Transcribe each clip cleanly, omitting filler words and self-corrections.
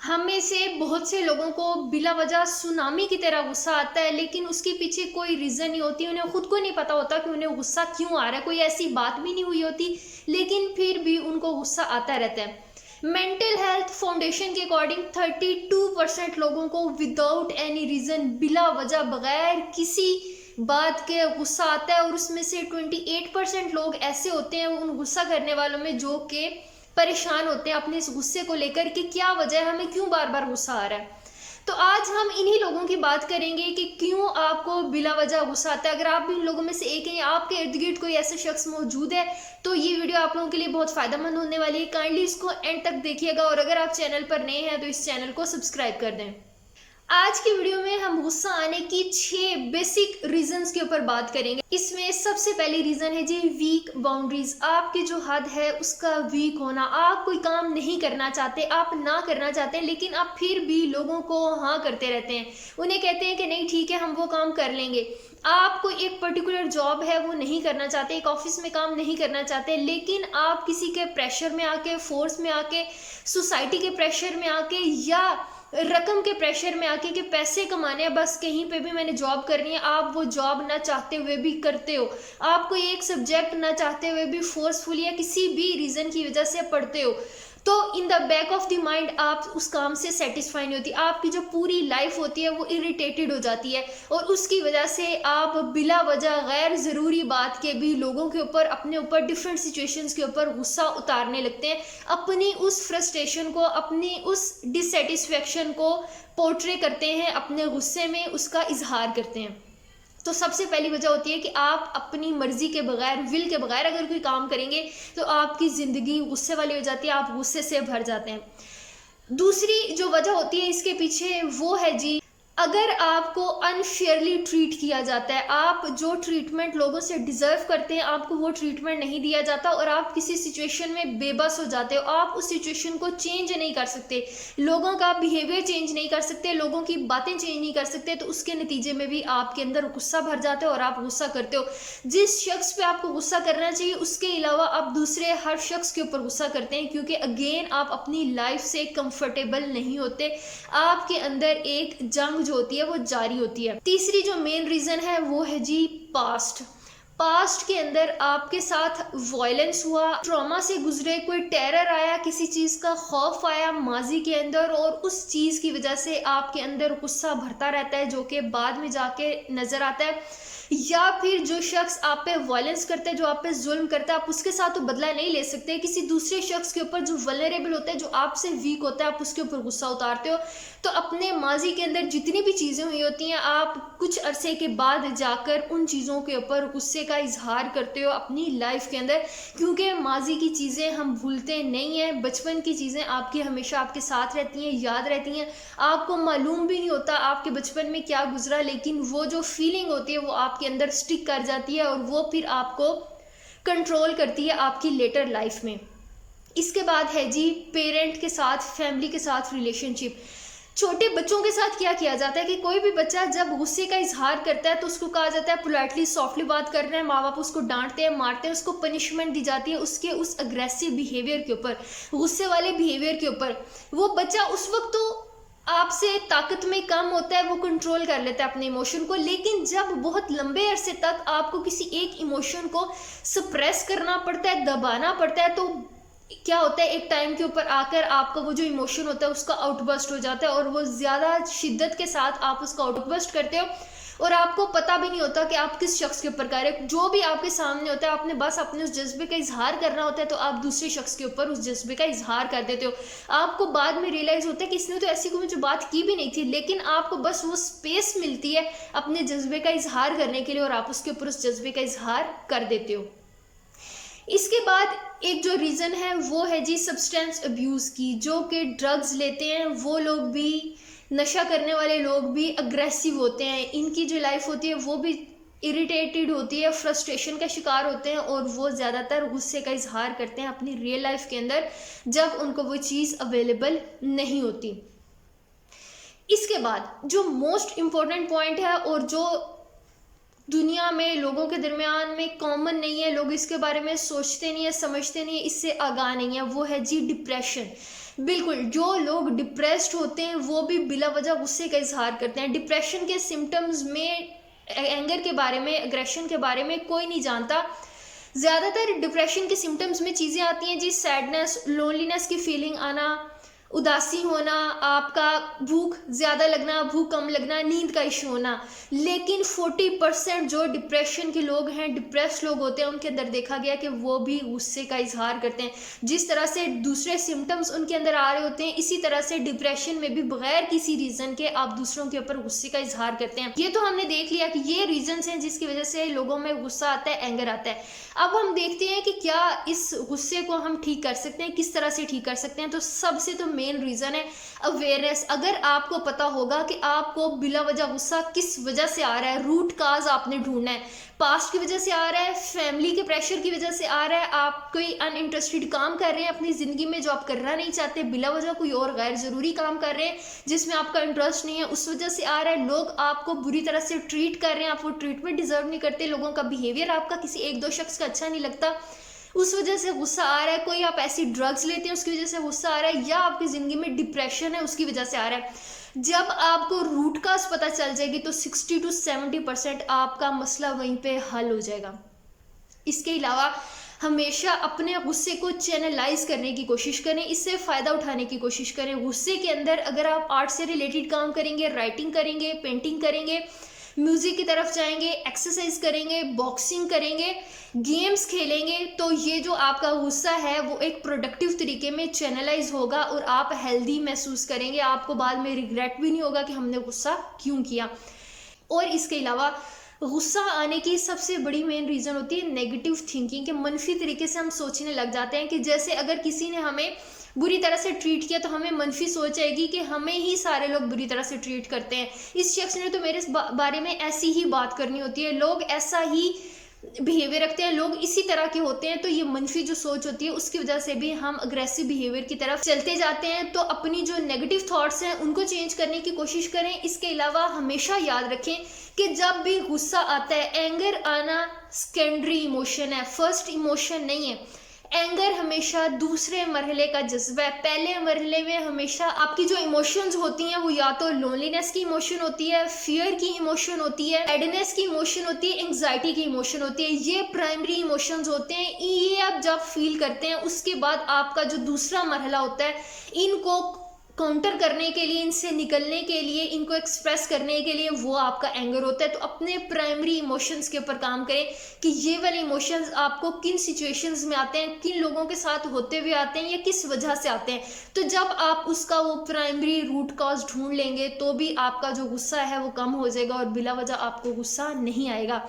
हम में से बहुत से लोगों को बिला वजह सुनामी की तरह गुस्सा आता है, लेकिन उसके पीछे कोई रीज़न नहीं होती। उन्हें खुद को नहीं पता होता कि उन्हें गुस्सा क्यों आ रहा है, कोई ऐसी बात भी नहीं हुई होती, लेकिन फिर भी उनको गुस्सा आता रहता है। मेंटल हेल्थ फाउंडेशन के अकॉर्डिंग 32% लोगों को विदाउट एनी रीज़न, बिला वजह, बगैर किसी बात के गुस्सा आता है, और उसमें से 28% लोग ऐसे होते हैं उन गुस्सा करने वालों में जो कि परेशान होते हैं अपने इस गुस्से को लेकर कि क्या वजह है, हमें क्यों बार बार गुस्सा आ रहा है। तो आज हम इन्हीं लोगों की बात करेंगे कि क्यों आपको बिला वजह गुस्सा आता है। अगर आप भी इन लोगों में से एक हैं या आपके इर्द गिर्द कोई ऐसा शख्स मौजूद है तो ये वीडियो आप लोगों के लिए बहुत फायदेमंद होने वाली है। काइंडली इसको एंड तक देखिएगा, और अगर आप चैनल पर नए हैं तो इस चैनल को सब्सक्राइब कर दें। आज की वीडियो में हम गुस्सा आने की 6 बेसिक रीजंस के ऊपर बात करेंगे। इसमें सबसे पहली रीजन है जी वीक बाउंड्रीज। आपकी जो हद है उसका वीक होना। आप कोई काम नहीं करना चाहते, आप ना करना चाहते हैं, लेकिन आप फिर भी लोगों को हाँ करते रहते हैं। उन्हें कहते हैं कि नहीं ठीक है हम वो काम कर लेंगे। आप कोई एक पर्टिकुलर जॉब है वो नहीं करना चाहते, एक ऑफिस में काम नहीं करना चाहते, लेकिन आप किसी के प्रेशर में आके, फोर्स में आके, सोसाइटी के प्रेशर में आके या रकम के प्रेशर में आके कि पैसे कमाने हैं, बस कहीं पे भी मैंने जॉब करनी है, आप वो जॉब ना चाहते हुए भी करते हो। आप कोई एक सब्जेक्ट ना चाहते हुए भी फोर्सफुली या किसी भी रीज़न की वजह से पढ़ते हो, तो in the back of the mind आप उस काम से सेटिस्फाई नहीं होती। आपकी जो पूरी लाइफ होती है वो इरिटेटेड हो जाती है, और उसकी वजह से आप बिला वजह गैर ज़रूरी बात के भी लोगों के ऊपर, अपने ऊपर, डिफरेंट सिचुएशंस के ऊपर गुस्सा उतारने लगते हैं। अपनी उस फ्रस्ट्रेशन को, अपनी उस डिससेटिस्फेक्शन को पोर्ट्रे करते हैं, अपने गुस्से में उसका इजहार करते हैं। तो सबसे पहली वजह होती है कि आप अपनी मर्जी के बगैर, विल के बगैर अगर कोई काम करेंगे तो आपकी ज़िंदगी गुस्से वाली हो जाती है, आप गुस्से से भर जाते हैं। दूसरी जो वजह होती है इसके पीछे वो है जी, अगर आपको अनफेयरली ट्रीट किया जाता है, आप जो ट्रीटमेंट लोगों से डिज़र्व करते हैं आपको वो ट्रीटमेंट नहीं दिया जाता, और आप किसी सिचुएशन में बेबस हो जाते हो। आप उस सिचुएशन को चेंज नहीं कर सकते, लोगों का बिहेवियर चेंज नहीं कर सकते, लोगों की बातें चेंज नहीं कर सकते, तो उसके नतीजे में भी आपके अंदर गुस्सा भर जाते हो और आप गुस्सा करते हो। जिस शख्स पे आपको गुस्सा करना चाहिए उसके अलावा आप दूसरे हर शख्स के ऊपर गुस्सा करते हैं, क्योंकि अगेन आप अपनी लाइफ से कंफर्टेबल नहीं होते। आपके अंदर एक जंग जो होती है वो जारी होती है। तीसरी जो मेन रीजन है वो है जी पास्ट के अंदर आपके साथ वायलेंस हुआ, ट्रॉमा से गुजरे, कोई टेरर आया, किसी चीज का खौफ आया माजी के अंदर, और उस चीज की वजह से आपके अंदर गुस्सा भरता रहता है जो कि बाद में जाके नजर आता है। या फिर जो शख्स आप पे वायलेंस करता है, जो आप पे जुल्म करता है, आप उसके साथ तो बदला नहीं ले सकते, किसी दूसरे शख्स के ऊपर जो वल्नरेबल होता है, जो आपसे वीक होता है, आप उसके ऊपर गुस्सा उतारते हो। तो अपने माजी के अंदर जितनी भी चीज़ें हुई होती हैं आप कुछ अरसे के बाद जाकर उन चीज़ों के ऊपर गुस्से का इजहार करते हो अपनी लाइफ के अंदर, क्योंकि माजी की चीज़ें हम भूलते नहीं हैं। बचपन की चीज़ें आपकी हमेशा आपके साथ रहती हैं, याद रहती हैं। आपको मालूम भी नहीं होता आपके बचपन में क्या गुजरा, लेकिन वो जो फीलिंग होती है वो आपके अंदर स्टिक कर जाती है, और वो फिर आपको कंट्रोल करती है आपकी लेटर लाइफ में। इसके बाद है जी पेरेंट के साथ, फैमिली के साथ रिलेशनशिप। छोटे बच्चों के साथ क्या किया जाता है कि कोई भी बच्चा जब गुस्से का इजहार करता है तो उसको कहा जाता है पोलाइटली, सॉफ्टली बात कर रहे हैं, माँ बाप उसको डांटते हैं, मारते हैं, उसको पनिशमेंट दी जाती है उसके उस अग्रेसिव बिहेवियर के ऊपर, गुस्से वाले बिहेवियर के ऊपर। वो बच्चा उस वक्त तो आपसे ताकत में कम होता है, वो कंट्रोल कर लेता है अपने इमोशन को, लेकिन जब बहुत लंबे अरसे तक आपको किसी एक इमोशन को सप्रेस करना पड़ता है, दबाना पड़ता है, तो क्या होता है एक टाइम के ऊपर आकर आपका वो जो इमोशन होता है उसका आउटबर्स्ट हो जाता है, और वो ज़्यादा शिद्दत के साथ आप उसका आउटबर्स्ट करते हो, और आपको पता भी नहीं होता कि आप किस शख्स के ऊपर कर रहे हो। जो भी आपके सामने होता है आपने बस अपने उस जज्बे का इजहार करना होता है, तो आप दूसरे शख्स के ऊपर उस जज्बे का इजहार कर देते हो। आपको बाद में रियलाइज होता है कि इसने तो ऐसी कोई मुझे बात की भी नहीं थी, लेकिन आपको बस वो स्पेस मिलती है अपने जज्बे का इजहार करने के लिए, और आप उसके ऊपर उस जज्बे का इजहार कर देते हो। इसके बाद एक जो रीज़न है वो है जी सब्सटेंस अब्यूज़ की। जो कि ड्रग्स लेते हैं वो लोग भी, नशा करने वाले लोग भी अग्रेसिव होते हैं, इनकी जो लाइफ होती है वो भी इरिटेटेड होती है, फ्रस्ट्रेशन का शिकार होते हैं, और वो ज़्यादातर गुस्से का इजहार करते हैं अपनी रियल लाइफ के अंदर जब उनको वो चीज़ अवेलेबल नहीं होती। इसके बाद जो मोस्ट इम्पॉर्टेंट पॉइंट है, और जो दुनिया में लोगों के दरमियान में कॉमन नहीं है, लोग इसके बारे में सोचते नहीं है, समझते नहीं है, इससे आगाह नहीं है, वो है जी डिप्रेशन। बिल्कुल, जो लोग डिप्रेस्ड होते हैं वो भी बिला वजह गुस्से का इज़हार करते हैं। डिप्रेशन के सिम्पटम्स में एंगर के बारे में, एग्रेशन के बारे में कोई नहीं जानता। ज़्यादातर डिप्रेशन के सिम्पटम्स में चीज़ें आती हैं जी, सैडनेस, लोनलीनेस की फीलिंग आना, उदासी होना, आपका भूख ज़्यादा लगना, भूख कम लगना, नींद का इशू होना। लेकिन 40% जो डिप्रेशन के लोग हैं, डिप्रेस्ड लोग होते हैं, उनके अंदर देखा गया कि वो भी गुस्से का इजहार करते हैं। जिस तरह से दूसरे सिम्टम्स उनके अंदर आ रहे होते हैं, इसी तरह से डिप्रेशन में भी बगैर किसी रीज़न के आप दूसरों के ऊपर गुस्से का इजहार करते हैं। ये तो हमने देख लिया कि ये रीजंस हैं जिसकी वजह से लोगों में गुस्सा आता है, एंगर आता है। अब हम देखते हैं कि क्या इस गुस्से को हम ठीक कर सकते हैं, किस तरह से ठीक कर सकते हैं। तो सबसे तो मेन रीज़न है अवेयरनेस। अगर आपको पता होगा कि आपको बिला वजह गुस्सा किस वजह से आ रहा है, रूट काज आपने ढूंढना है। पास्ट की वजह से आ रहा है, फैमिली के प्रेशर की वजह से आ रहा है, आप कोई अनइंटरेस्टेड काम कर रहे हैं अपनी ज़िंदगी में जो आप करना नहीं चाहते, बिला वजह कोई और गैर ज़रूरी काम कर रहे हैं जिसमें आपका इंटरेस्ट नहीं है, उस वजह से आ रहा है। लोग आपको बुरी तरह से ट्रीट कर रहे हैं, आप वो ट्रीटमेंट डिजर्व नहीं करते, लोगों का बिहेवियर आपका किसी एक दो शख्स का अच्छा नहीं लगता, उस वजह से गुस्सा आ रहा है। कोई आप ऐसी ड्रग्स लेते हैं उसकी वजह से गुस्सा आ रहा है, या आपकी ज़िंदगी में डिप्रेशन है उसकी वजह से आ रहा है। जब आपको रूट काज पता चल जाएगी तो 60 to 70% आपका मसला वहीं पे हल हो जाएगा। इसके अलावा हमेशा अपने गुस्से को चैनलाइज करने की कोशिश करें, इससे फ़ायदा उठाने की कोशिश करें। गुस्से के अंदर अगर आप आर्ट से रिलेटेड काम करेंगे, राइटिंग करेंगे, पेंटिंग करेंगे, म्यूज़िक की तरफ जाएंगे, एक्सरसाइज करेंगे, बॉक्सिंग करेंगे, गेम्स खेलेंगे, तो ये जो आपका गुस्सा है वो एक प्रोडक्टिव तरीके में चैनलाइज होगा और आप हेल्दी महसूस करेंगे। आपको बाद में रिग्रेट भी नहीं होगा कि हमने गुस्सा क्यों किया। और इसके अलावा गुस्सा आने की सबसे बड़ी मेन रीज़न होती है नेगेटिव थिंकिंग, के मनफी तरीके से हम सोचने लग जाते हैं। कि जैसे अगर किसी ने हमें बुरी तरह से ट्रीट किया तो हमें मनफी सोच आएगी कि हमें ही सारे लोग बुरी तरह से ट्रीट करते हैं, इस शख्स ने तो मेरे बारे में ऐसी ही बात करनी होती है, लोग ऐसा ही बिहेवियर रखते हैं, लोग इसी तरह के होते हैं। तो ये मनफी जो सोच होती है उसकी वजह से भी हम अग्रेसिव बिहेवियर की तरफ चलते जाते हैं। तो अपनी जो नेगेटिव थॉट्स हैं उनको चेंज करने की कोशिश करें। इसके अलावा हमेशा याद रखें कि जब भी गुस्सा आता है, एंगर आना सेकेंडरी इमोशन है, फर्स्ट इमोशन नहीं है। एंगर हमेशा दूसरे मरहले का जज्बा है। पहले मरहले में हमेशा आपकी जो इमोशंस होती हैं वो या तो लोनलीनेस की इमोशन होती है, फियर की इमोशन होती है, सैडनेस की इमोशन होती है, एंग्जाइटी की इमोशन होती है। ये प्राइमरी इमोशंस होते हैं। ये आप जब फील करते हैं उसके बाद आपका जो दूसरा मरहला होता है, इनको काउंटर करने के लिए, इनसे निकलने के लिए, इनको एक्सप्रेस करने के लिए, वो आपका एंगर होता है। तो अपने प्राइमरी इमोशंस के ऊपर काम करें कि ये वाले इमोशंस आपको किन सिचुएशंस में आते हैं, किन लोगों के साथ होते हुए आते हैं या किस वजह से आते हैं। तो जब आप उसका वो प्राइमरी रूट कॉज ढूंढ लेंगे तो भी आपका जो गुस्सा है वो कम हो जाएगा और बिला वजह आपको गुस्सा नहीं आएगा।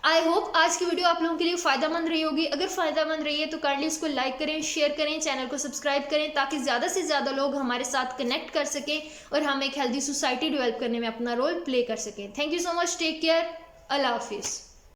आई होप आज की वीडियो आप लोगों के लिए फ़ायदेमंद रही होगी। अगर फ़ायदेमंद रही है तो काइंडली इसको लाइक करें, शेयर करें, चैनल को सब्सक्राइब करें ताकि ज़्यादा से ज़्यादा लोग हमारे साथ कनेक्ट कर सकें और हम एक हेल्दी सोसाइटी डेवलप करने में अपना रोल प्ले कर सकें। Thank you so much, take care, अल्लाह हाफिज़।